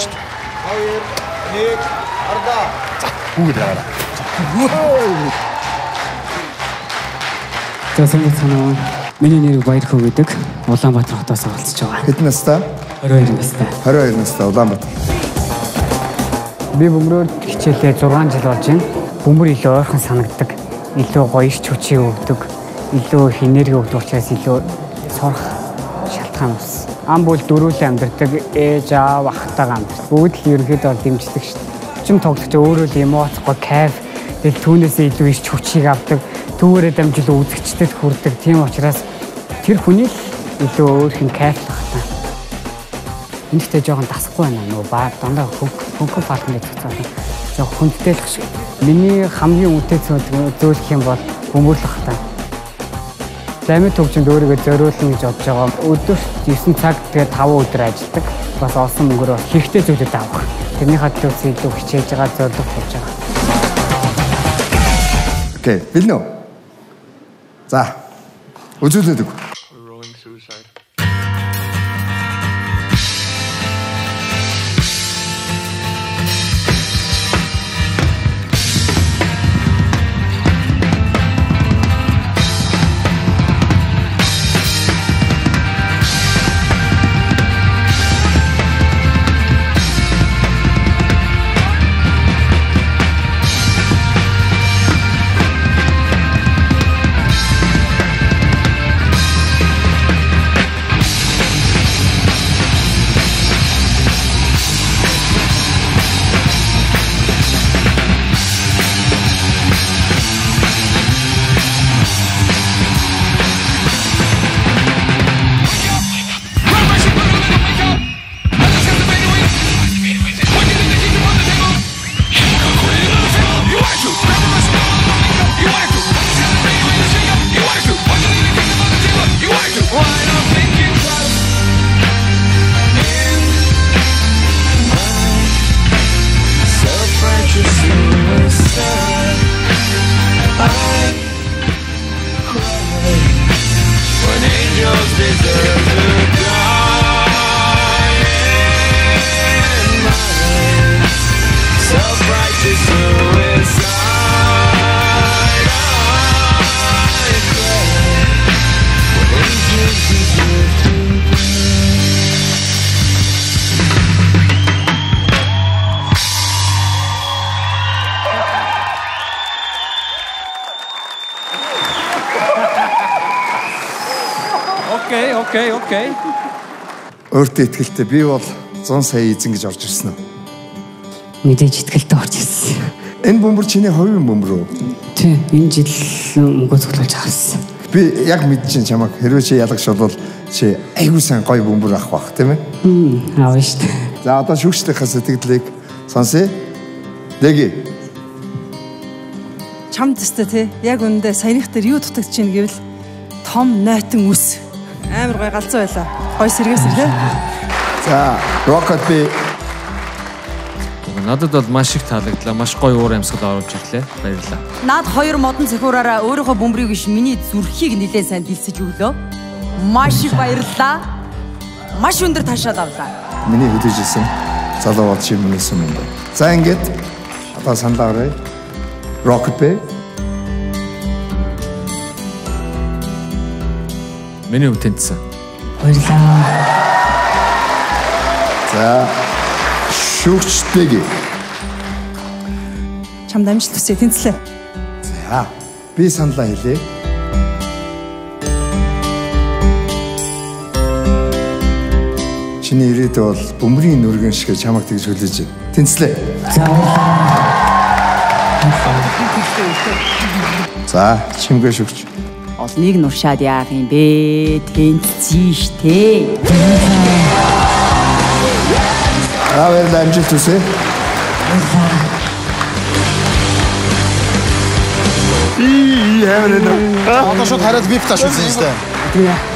гэж. 2 1 ардаа. Бүгд хараа. Тэсэнд санаа миний нэр Баярхөө гэдэг Улаанбаатар хотоос оролцож байгаа. Хэдэн настай? 22 настай. 22 настай Улаанбаатар. Би бөмбөрөөр хичээлээ 6 жил болж байна. Бөмбөр илүү ойрхон санагддаг. Илүү гоё ирч хүчийг өгдөг. Илүү их энерги өгдөг учраас илүү сурах шалтгаан ус. Ам бол дөрүүлээ амьдардаг, ээж аав ахтайгаа амьдардаг. Бүгд л ерөнхийдөө дэмждэг шүү дээ. Чим тоглогч өөрөө л эмоцгой кайф, тэгэл түүнээсээ илүү ирч хүчийг авдаг. Түүгээрээ дамжуулан үзэгчдэд хүрдэг. Тийм учраас тэр хүний л илүү өөр хин кайфлах та. Эндтэй жоохон дасахгүй байна нөө ба дандаа хөнгөн фатны цоцоо. Жоохон хүндтэй л шиг. Миний хамгийн үнэтэй зөвлөх юм бол бөмбөрлөх та. Ламын төвчөнд өөрийгөө зориулна гэж бодож байгаа. Өдөрт 9 цаг тэгээд 5 өдөр ажилладаг. Бас олсон мөнгөөр хэрэгтэй зүйлүүд авах. Тэрний хадлаас илүү хичээж байгаа зорилго тавьж байгаа. Окей, бэлнэ үү? За. Үзүүлээд үг. Окей. Өөртөө итгэлтэй би бол 100 сая эзэн гэж орж ирсэн үү? Мэдээж итгэлтэй орж ирсэн. Энэ бөмбөр чиний хувийн бөмбөр үү? Тийм, энэ жил мөнгө цуглуулж авсан. Би яг мэдчихээн чамайг хэрвээ чи ялагч бол чи айгүй сайн гоё бөмбөр авах бах тийм ээ? Аав шүү дээ. За одоо шүүгчдийнхээ сэтгэлийг сонсъё. Дэги. Чамд өстэй тий. Яг үнэндээ саяных дээр юу дутагдж чинь гэвэл том нойтон үс. Амар гоё галзуу байлаа. Гоё сэргээсэр тий. За, Rocket би надад бол маш их таалагдлаа. Маш гоё уур амьсгал оруулж ирлээ. Баярлалаа. Наад хоёр модон цохиураараа өөрийнхөө бөмбөрийг биш миний зүрхийг нэлээд сайн дэлсэж өглөө. Маш их баярлалаа. Маш өндөр ташаал авлаа. миний хөдөлж исэн залуу бод шимнэсэн юм байна. За ингээд одоо санал аваарай. Rocket B. Миний өвтөнцсөн. Баярлалаа. За шүүгчтэйг. Чамд амжилт хүсье тэнцлээ. За би саналаа хэлье. Чиний ирээдүй бол бөмбөрийн нүргэн шиг чамайг тэгж хүлээж байна. Тэнцлээ. За чимгээ шүүгч. Олныг нуршаад яах юм бэ? Тэнцсэн штэ. Баярлалаа амжилт хүсье. Одоо шууд хараад вип таш үзсэн юм шүү дээ.